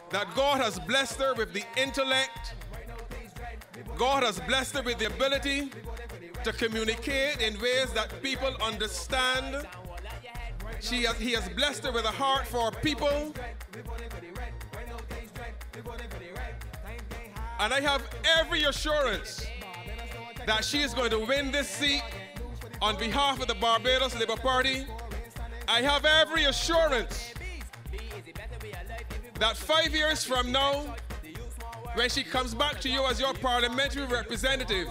that God has blessed her with the intellect. God has blessed her with the ability to communicate in ways that people understand. He has blessed her with a heart for people. And I have every assurance that she is going to win this seat on behalf of the Barbados Labour Party. I have every assurance that 5 years from now, when she comes back to you as your parliamentary representative,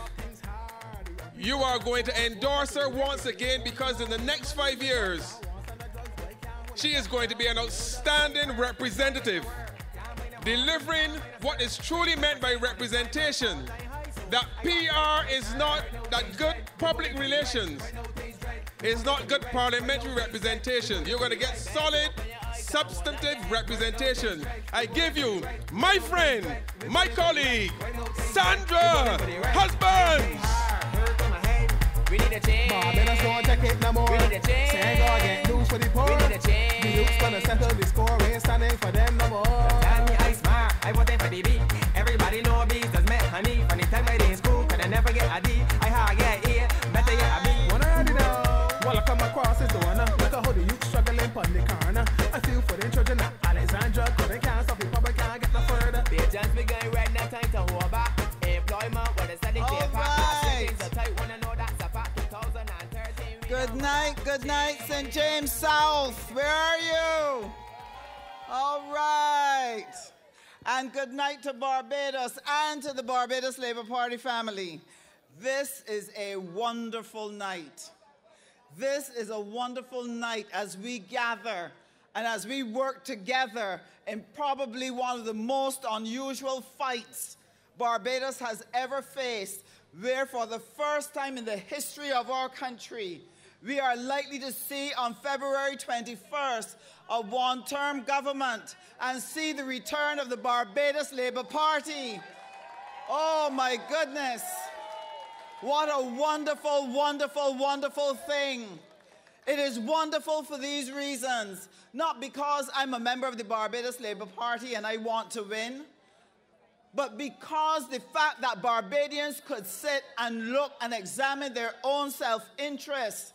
you are going to endorse her once again, because in the next 5 years, she is going to be an outstanding representative, delivering what is truly meant by representation. That PR is not, that good public relations is not good parliamentary representation. You're going to get solid, substantive representation. I give you my friend, my colleague, Sandra Husbands. We need a change. Barbados won't take it no more. We need a change. Senegal get loose for the poor. We need a change. The youth's gonna settle the score. We ain't standing for them no more. Tell me I smart, I voted for the B. Everybody know bees does met honey. From the time I did in school, can I never get a D? I hard get A, better get a B. Wanna already know? While I come across is the one. Look at how the youth struggling on the corner. I feel for the children of Alexandra. Couldn't can't stop the public, can't get no further. They just begun right now, time to hold back. Employment, what is that? Good night, St. James South. Where are you? All right. And good night to Barbados and to the Barbados Labour Party family. This is a wonderful night. This is a wonderful night as we gather and as we work together in probably one of the most unusual fights Barbados has ever faced, where for the first time in the history of our country, we are likely to see on February 21st a one-term government and see the return of the Barbados Labour Party. Oh my goodness. What a wonderful, wonderful, wonderful thing. It is wonderful for these reasons, not because I'm a member of the Barbados Labour Party and I want to win, but because the fact that Barbadians could sit and look and examine their own self-interest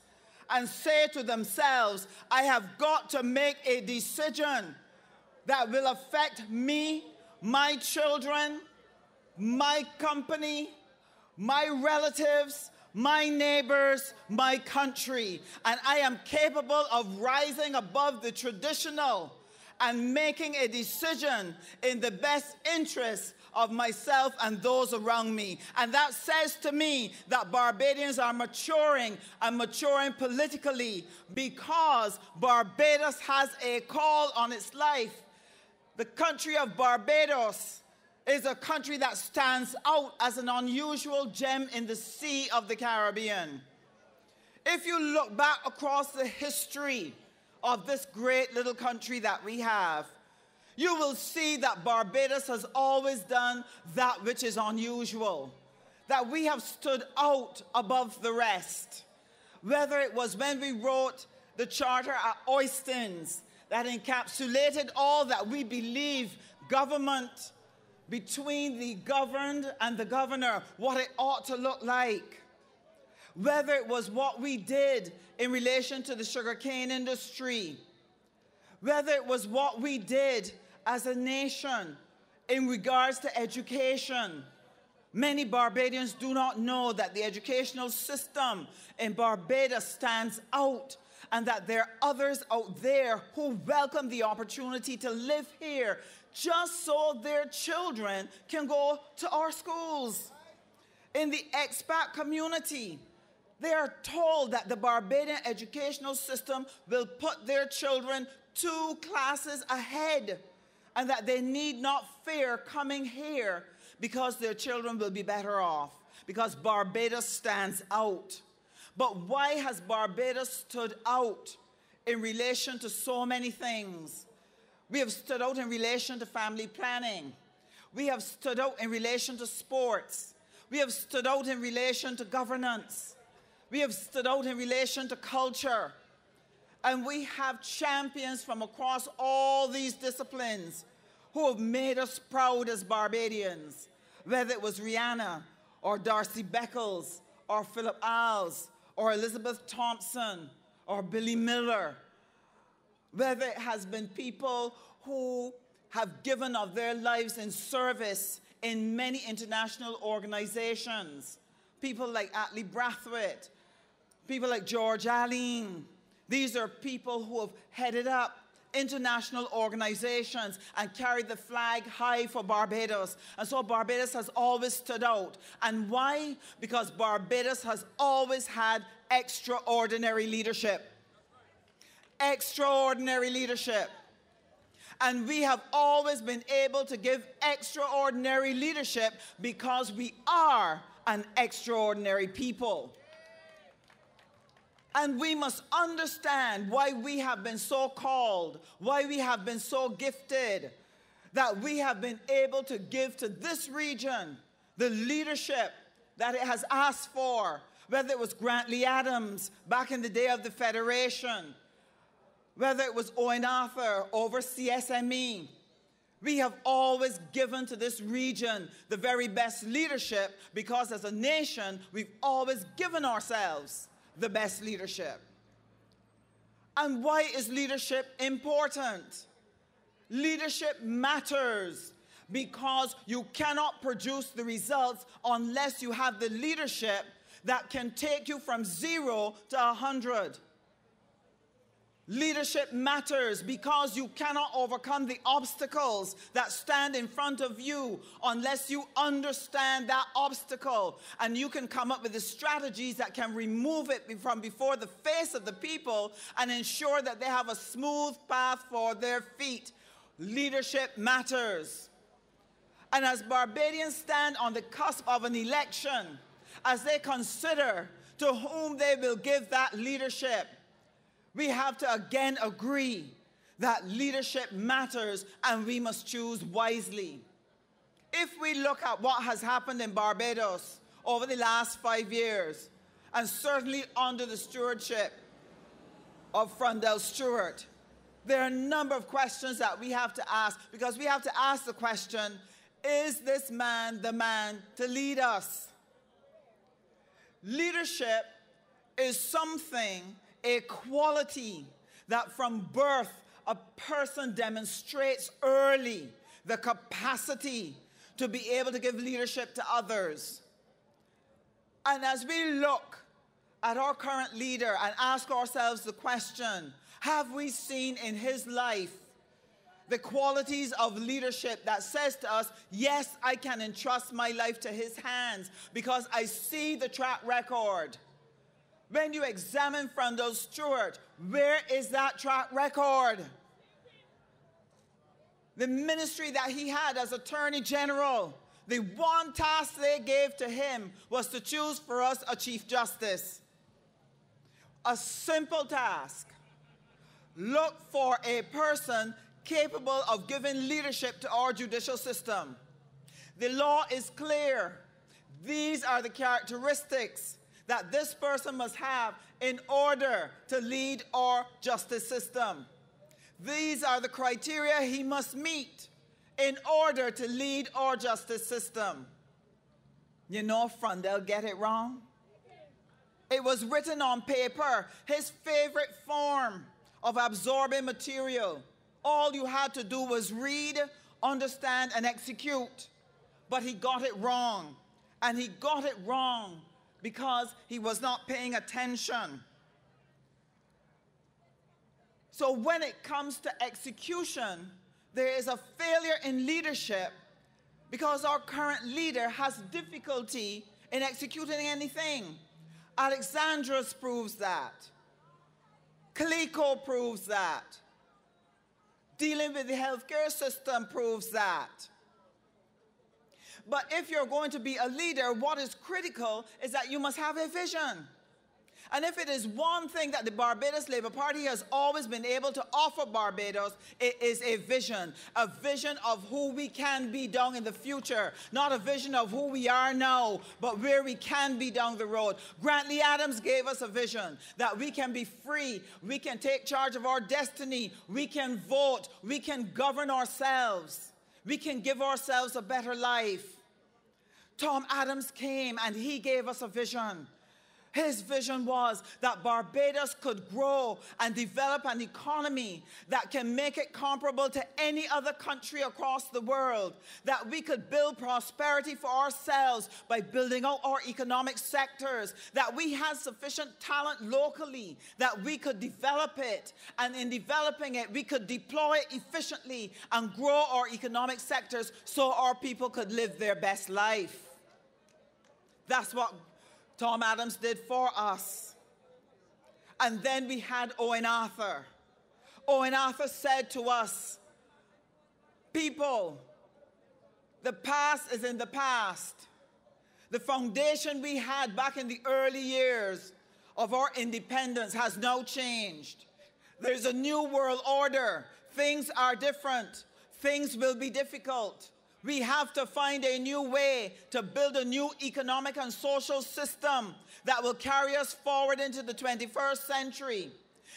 and say to themselves, I have got to make a decision that will affect me, my children, my company, my relatives, my neighbors, my country. And I am capable of rising above the traditional and making a decision in the best interest of myself and those around me. And that says to me that Barbadians are maturing and maturing politically because Barbados has a call on its life. The country of Barbados is a country that stands out as an unusual gem in the Sea of the Caribbean. If you look back across the history of this great little country that we have, you will see that Barbados has always done that which is unusual, that we have stood out above the rest. Whether it was when we wrote the Charter at Oistins that encapsulated all that we believe government between the governed and the governor, what it ought to look like. Whether it was what we did in relation to the sugarcane industry, whether it was what we did as a nation in regards to education. Many Barbadians do not know that the educational system in Barbados stands out and that there are others out there who welcome the opportunity to live here just so their children can go to our schools. In the expat community, they are told that the Barbadian educational system will put their children 2 classes ahead and that they need not fear coming here because their children will be better off, because Barbados stands out. But why has Barbados stood out in relation to so many things? We have stood out in relation to family planning. We have stood out in relation to sports. We have stood out in relation to governance. We have stood out in relation to culture. And we have champions from across all these disciplines who have made us proud as Barbadians, whether it was Rihanna or Darcy Beckles or Philip Alves or Elizabeth Thompson or Billy Miller, whether it has been people who have given of their lives in service in many international organizations, people like Atlee Brathwaite, people like George Allen. These are people who have headed up international organizations and carried the flag high for Barbados. And so Barbados has always stood out. And why? Because Barbados has always had extraordinary leadership. Extraordinary leadership. And we have always been able to give extraordinary leadership because we are an extraordinary people. And we must understand why we have been so called, why we have been so gifted, that we have been able to give to this region the leadership that it has asked for, whether it was Grant Lee Adams back in the day of the Federation, whether it was Owen Arthur over CSME. We have always given to this region the very best leadership because as a nation, we've always given ourselves the best leadership. And why is leadership important? Leadership matters because you cannot produce the results unless you have the leadership that can take you from 0 to 100. Leadership matters because you cannot overcome the obstacles that stand in front of you unless you understand that obstacle. And you can come up with the strategies that can remove it from before the face of the people and ensure that they have a smooth path for their feet. Leadership matters. And as Barbadians stand on the cusp of an election, as they consider to whom they will give that leadership, we have to again agree that leadership matters and we must choose wisely. If we look at what has happened in Barbados over the last 5 years, and certainly under the stewardship of Frundell Stewart, there are a number of questions that we have to ask, because we have to ask the question, is this man the man to lead us? Leadership is something, a quality that from birth a person demonstrates early the capacity to be able to give leadership to others. And as we look at our current leader and ask ourselves the question, have we seen in his life the qualities of leadership that says to us, yes, I can entrust my life to his hands because I see the track record? When you examine Frundell Stewart, where is that track record? The ministry that he had as Attorney General, the one task they gave to him was to choose for us a Chief Justice. A simple task. Look for a person capable of giving leadership to our judicial system. The law is clear. These are the characteristics that this person must have in order to lead our justice system. These are the criteria he must meet in order to lead our justice system. You know, Frundell get it wrong. It was written on paper, his favorite form of absorbing material. All you had to do was read, understand, and execute. But he got it wrong. And he got it wrong because he was not paying attention. So when it comes to execution, there is a failure in leadership because our current leader has difficulty in executing anything. Alexandros proves that. Calico proves that. Dealing with the healthcare system proves that. But if you're going to be a leader, what is critical is that you must have a vision. And if it is one thing that the Barbados Labour Party has always been able to offer Barbados, it is a vision of who we can be down in the future. Not a vision of who we are now, but where we can be down the road. Grant Lee Adams gave us a vision that we can be free, we can take charge of our destiny, we can vote, we can govern ourselves. We can give ourselves a better life. Tom Adams came and he gave us a vision. His vision was that Barbados could grow and develop an economy that can make it comparable to any other country across the world, that we could build prosperity for ourselves by building out our economic sectors, that we had sufficient talent locally, that we could develop it, and in developing it, we could deploy it efficiently and grow our economic sectors so our people could live their best life. That's what Tom Adams did for us. And then we had Owen Arthur. Owen Arthur said to us, people, the past is in the past. The foundation we had back in the early years of our independence has now changed. There's a new world order. Things are different. Things will be difficult. We have to find a new way to build a new economic and social system that will carry us forward into the 21st century.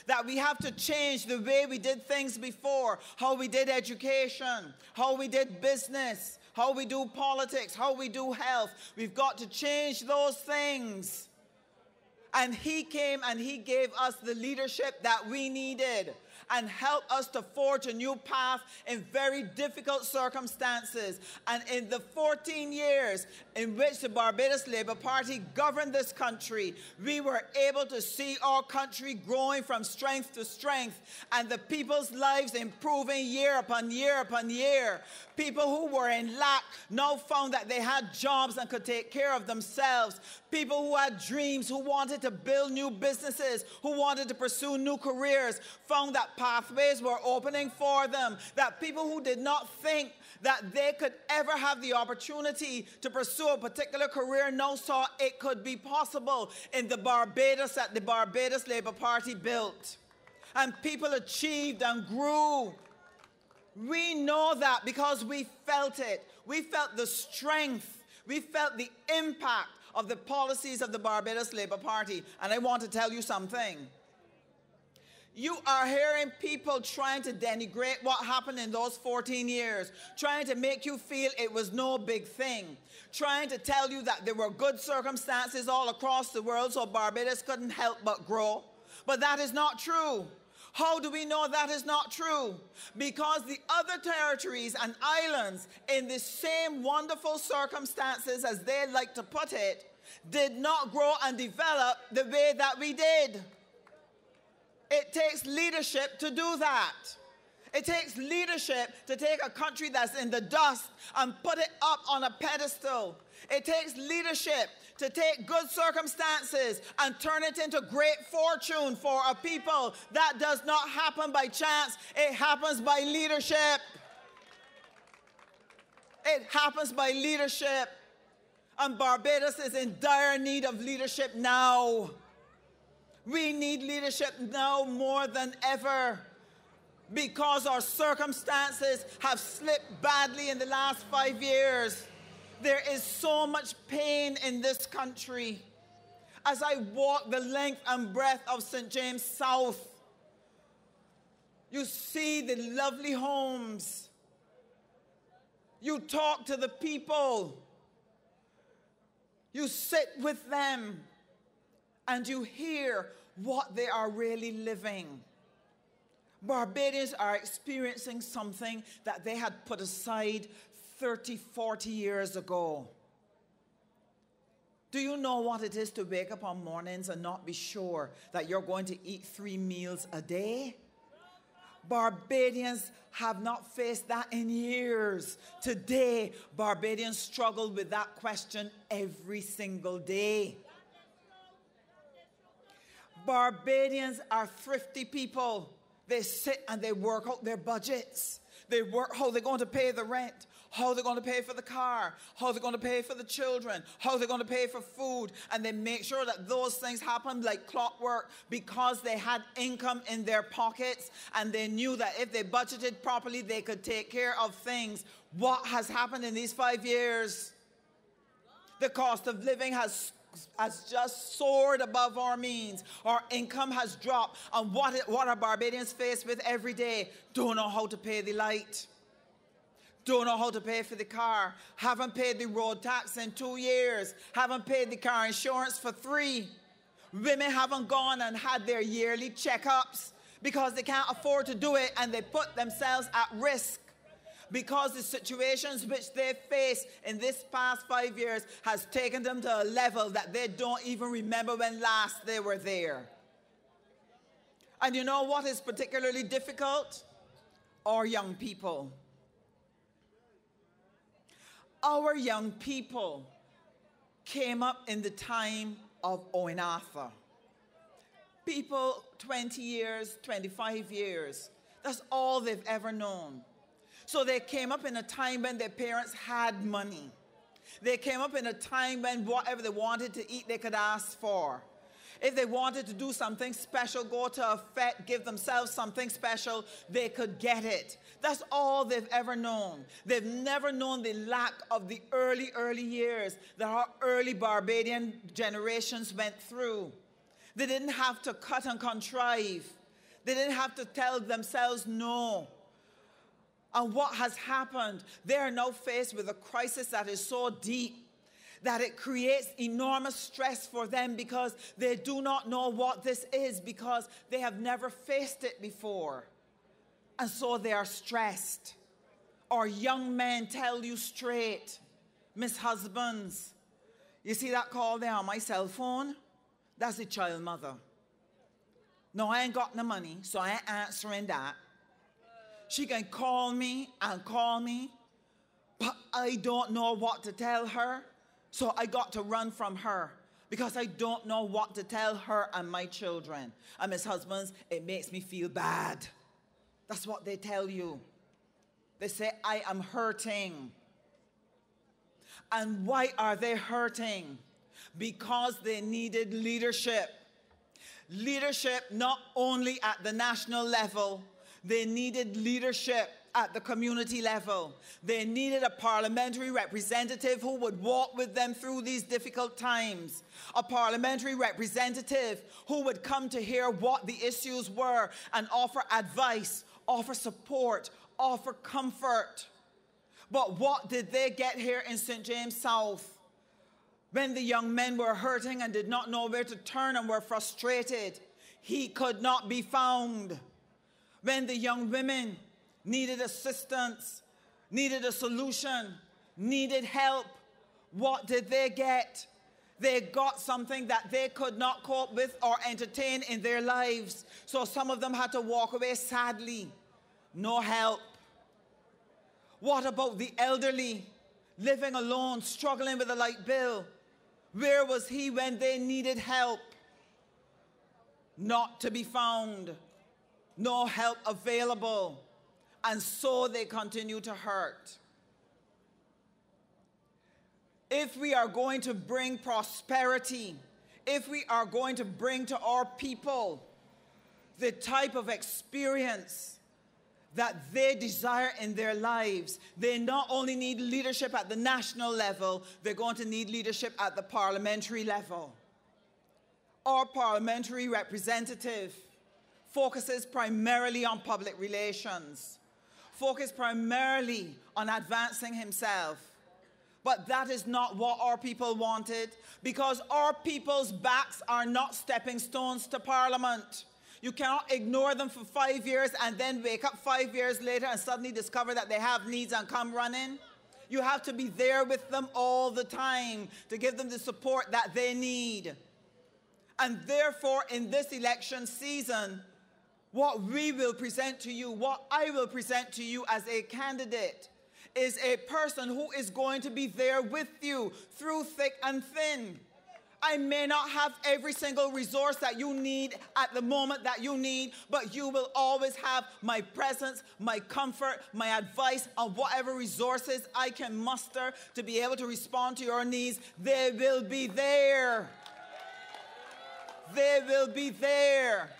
That we have to change the way we did things before, how we did education, how we did business, how we do politics, how we do health. We've got to change those things. And he came and he gave us the leadership that we needed and helped us to forge a new path in very difficult circumstances. And in the 14 years in which the Barbados Labour Party governed this country, we were able to see our country growing from strength to strength and the people's lives improving year upon year upon year. People who were in lack now found that they had jobs and could take care of themselves. People who had dreams, who wanted to build new businesses, who wanted to pursue new careers, found that pathways were opening for them. That people who did not think that they could ever have the opportunity to pursue a particular career now saw it could be possible in the Barbados that the Barbados Labour Party built. And people achieved and grew. We know that because we felt it. We felt the strength. We felt the impact of the policies of the Barbados Labour Party. And I want to tell you something. You are hearing people trying to denigrate what happened in those 14 years, trying to make you feel it was no big thing, trying to tell you that there were good circumstances all across the world so Barbados couldn't help but grow. But that is not true. How do we know that is not true? Because the other territories and islands in the same wonderful circumstances, as they like to put it, did not grow and develop the way that we did. It takes leadership to do that. It takes leadership to take a country that's in the dust and put it up on a pedestal. It takes leadership to take good circumstances and turn it into great fortune for a people. That does not happen by chance. It happens by leadership. It happens by leadership. And Barbados is in dire need of leadership now. We need leadership now more than ever because our circumstances have slipped badly in the last 5 years. There is so much pain in this country. As I walk the length and breadth of St. James South, you see the lovely homes. You talk to the people. You sit with them. And you hear what they are really living. Barbadians are experiencing something that they had put aside 30, 40 years ago. Do you know what it is to wake up on mornings and not be sure that you're going to eat 3 meals a day? Barbadians have not faced that in years. Today, Barbadians struggle with that question every single day. Barbadians are thrifty people. They sit and they work out their budgets. They work how they're going to pay the rent, how they're going to pay for the car, how they're going to pay for the children, how they're going to pay for food. And they make sure that those things happen like clockwork because they had income in their pockets and they knew that if they budgeted properly, they could take care of things. What has happened in these 5 years? The cost of living has just soared above our means. Our income has dropped. And what are Barbadians faced with every day? Don't know how to pay the light. don't know how to pay for the car, haven't paid the road tax in 2 years, haven't paid the car insurance for 3. Women haven't gone and had their yearly checkups because they can't afford to do it, and they put themselves at risk because the situations which they face in this past 5 years has taken them to a level that they don't even remember when last they were there. And you know what is particularly difficult? Our young people. Our young people came up in the time of Owen Arthur. People 20 years, 25 years, that's all they've ever known. So they came up in a time when their parents had money. They came up in a time when whatever they wanted to eat, they could ask for. If they wanted to do something special, go to a fete, give themselves something special, they could get it. That's all they've ever known. They've never known the lack of the early years that our early Barbadian generations went through. They didn't have to cut and contrive. They didn't have to tell themselves no. And what has happened? They are now faced with a crisis that is so deep that it creates enormous stress for them because they do not know what this is, because they have never faced it before. And so they are stressed. Or young men tell you straight, Miss Husbands, you see that call there on my cell phone? That's the child mother. No, I ain't got no money, so I ain't answering that. She can call me, but I don't know what to tell her, so I got to run from her because I don't know what to tell her and my children. And Miss Husbands, it makes me feel bad. That's what they tell you. They say, I am hurting. And why are they hurting? Because they needed leadership. Leadership not only at the national level, they needed leadership at the community level. They needed a parliamentary representative who would walk with them through these difficult times. A parliamentary representative who would come to hear what the issues were and offer advice, offer support, offer comfort. But what did they get here in St. James South? When the young men were hurting and did not know where to turn and were frustrated, he could not be found. When the young women needed assistance, needed a solution, needed help, what did they get? They got something that they could not cope with or entertain in their lives. So some of them had to walk away sadly. No help. What about the elderly, living alone, struggling with a light bill? Where was he when they needed help? Not to be found. No help available. And so they continue to hurt. If we are going to bring prosperity, if we are going to bring to our people the type of experience that they desire in their lives, they not only need leadership at the national level, they're going to need leadership at the parliamentary level. Our parliamentary representative focuses primarily on public relations, focuses primarily on advancing himself. But that is not what our people wanted, because our people's backs are not stepping stones to Parliament. You cannot ignore them for 5 years and then wake up 5 years later and suddenly discover that they have needs and come running. You have to be there with them all the time to give them the support that they need. And therefore, in this election season, what we will present to you, what I will present to you as a candidate, is a person who is going to be there with you through thick and thin. I may not have every single resource that you need at the moment that you need, but you will always have my presence, my comfort, my advice on whatever resources I can muster to be able to respond to your needs. They will be there. They will be there.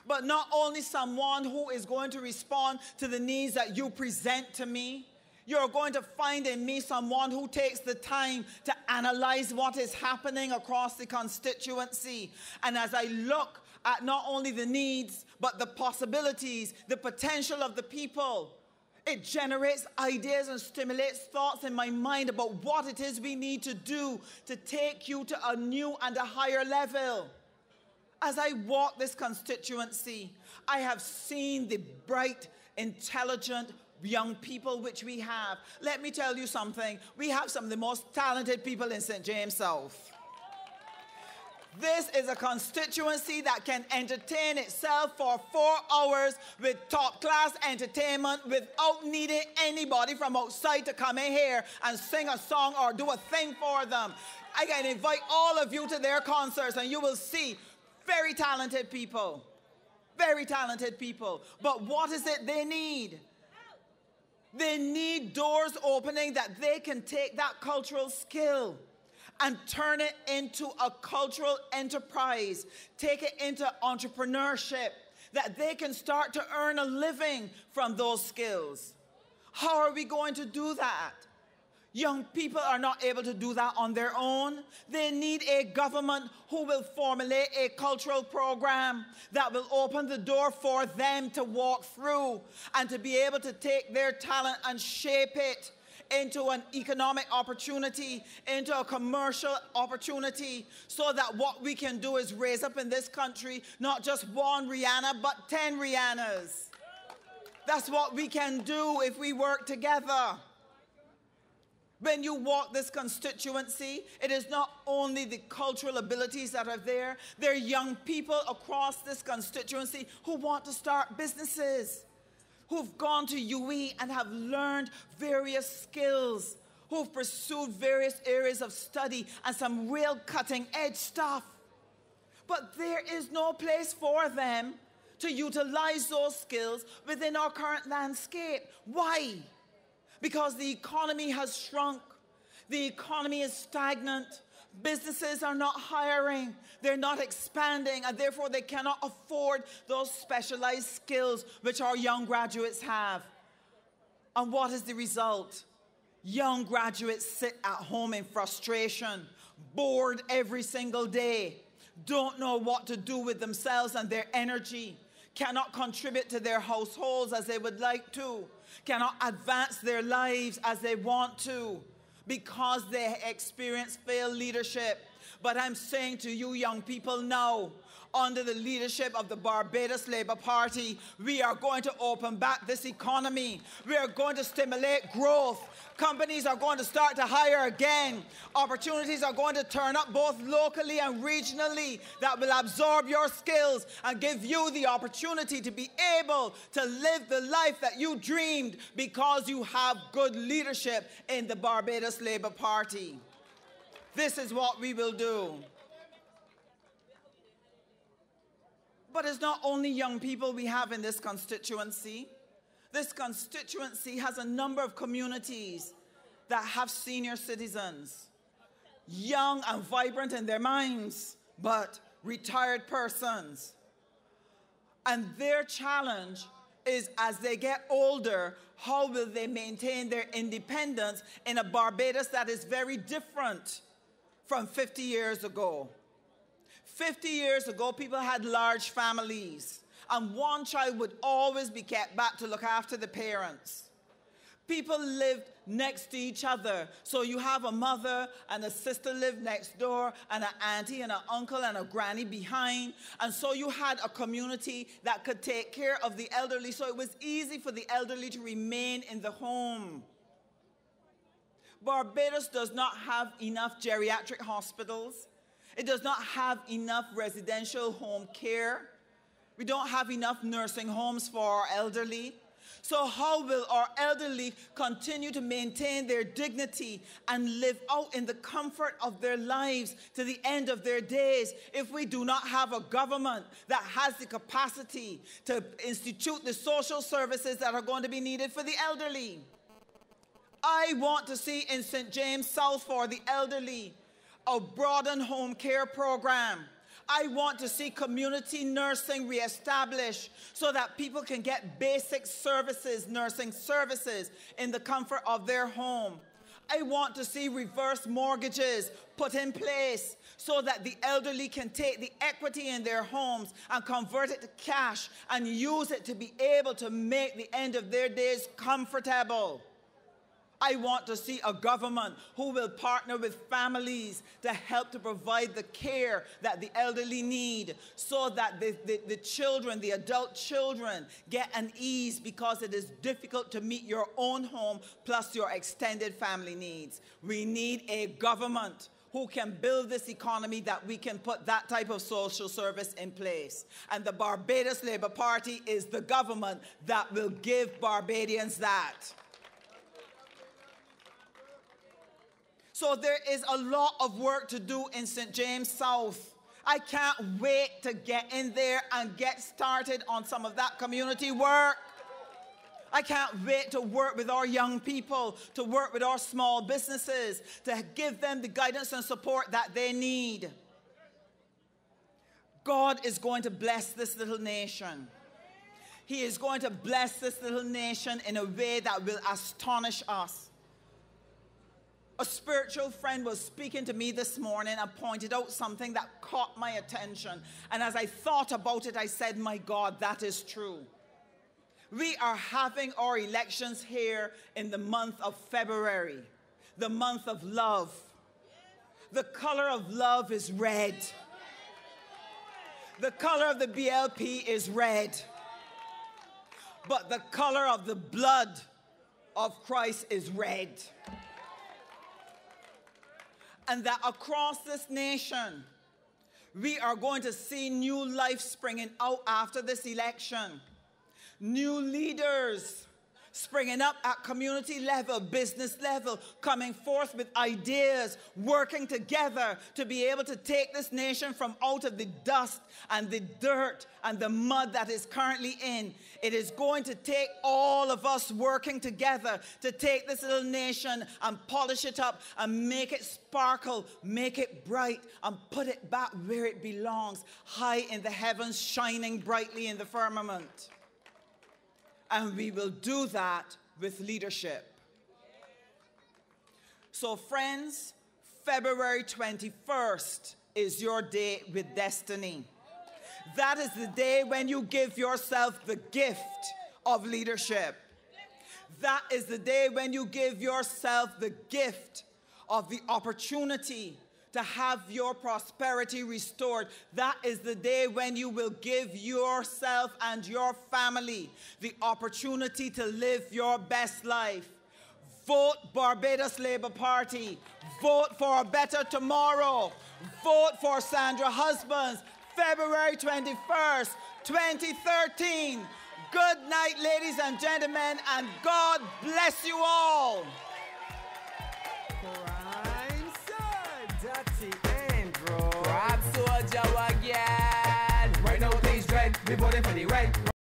But not only someone who is going to respond to the needs that you present to me, you're going to find in me someone who takes the time to analyze what is happening across the constituency. And as I look at not only the needs, but the possibilities, the potential of the people, It generates ideas and stimulates thoughts in my mind about what it is we need to do to take you to a new and a higher level. As I walk this constituency, I have seen the bright, intelligent young people which we have. Let me tell you something. We have some of the most talented people in St. James South. This is a constituency that can entertain itself for 4 hours with top-class entertainment without needing anybody from outside to come in here and sing a song or do a thing for them. I can invite all of you to their concerts and you will see very talented people. Very talented people. But what is it they need? They need doors opening that they can take that cultural skill and turn it into a cultural enterprise, take it into entrepreneurship, that they can start to earn a living from those skills. How are we going to do that? Young people are not able to do that on their own. They need a government who will formulate a cultural program that will open the door for them to walk through and to be able to take their talent and shape it into an economic opportunity, into a commercial opportunity, so that what we can do is raise up in this country not just one Rihanna, but 10 Rihannas. That's what we can do if we work together. When you walk this constituency, it is not only the cultural abilities that are there, there are young people across this constituency who want to start businesses, who've gone to UE and have learned various skills, who've pursued various areas of study and some real cutting-edge stuff. But there is no place for them to utilize those skills within our current landscape. Why? Because the economy has shrunk. The economy is stagnant. Businesses are not hiring, they're not expanding, and therefore they cannot afford those specialized skills which our young graduates have. And what is the result? Young graduates sit at home in frustration, bored every single day, don't know what to do with themselves and their energy, cannot contribute to their households as they would like to, cannot advance their lives as they want to, because they experience failed leadership. But I'm saying to you young people now, under the leadership of the Barbados Labour Party, we are going to open back this economy. We are going to stimulate growth. Companies are going to start to hire again. Opportunities are going to turn up both locally and regionally that will absorb your skills and give you the opportunity to be able to live the life that you dreamed because you have good leadership in the Barbados Labour Party. This is what we will do. But it's not only young people we have in this constituency. This constituency has a number of communities that have senior citizens, young and vibrant in their minds, but retired persons. And their challenge is, as they get older, how will they maintain their independence in a Barbados that is very different from 50 years ago? 50 years ago, people had large families, and one child would always be kept back to look after the parents. People lived next to each other. So you have a mother and a sister live next door, and an auntie and an uncle and a granny behind. And so you had a community that could take care of the elderly. So it was easy for the elderly to remain in the home. Barbados does not have enough geriatric hospitals. It does not have enough residential home care. We don't have enough nursing homes for our elderly. So how will our elderly continue to maintain their dignity and live out in the comfort of their lives to the end of their days if we do not have a government that has the capacity to institute the social services that are going to be needed for the elderly? I want to see in St. James South for the elderly a broadened home care program. I want to see community nursing reestablished so that people can get basic services, nursing services, in the comfort of their home. I want to see reverse mortgages put in place so that the elderly can take the equity in their homes and convert it to cash and use it to be able to make the end of their days comfortable. I want to see a government who will partner with families to help to provide the care that the elderly need so that the children, the adult children, get an ease because it is difficult to meet your own home plus your extended family needs. We need a government who can build this economy that we can put that type of social service in place. And the Barbados Labour Party is the government that will give Barbadians that. So there is a lot of work to do in St. James South. I can't wait to get in there and get started on some of that community work. I can't wait to work with our young people, to work with our small businesses, to give them the guidance and support that they need. God is going to bless this little nation. He is going to bless this little nation in a way that will astonish us. A spiritual friend was speaking to me this morning and pointed out something that caught my attention. And as I thought about it, I said, my God, that is true. We are having our elections here in the month of February, the month of love. The color of love is red. The color of the BLP is red. But the color of the blood of Christ is red. And that across this nation, we are going to see new life springing out after this election. New leaders springing up at community level, business level, coming forth with ideas, working together to be able to take this nation from out of the dust and the dirt and the mud that is currently in. It is going to take all of us working together to take this little nation and polish it up and make it sparkle, make it bright, and put it back where it belongs, high in the heavens, shining brightly in the firmament. And we will do that with leadership. So friends, February 21st is your day with destiny. That is the day when you give yourself the gift of leadership. That is the day when you give yourself the gift of the opportunity to have your prosperity restored. That is the day when you will give yourself and your family the opportunity to live your best life. Vote Barbados Labour Party. Vote for a better tomorrow. Vote for Sandra Husbands, February 21st, 2013. Good night, ladies and gentlemen, and God bless you all. Grab soldier again. Right now, please dread. We voting for the right.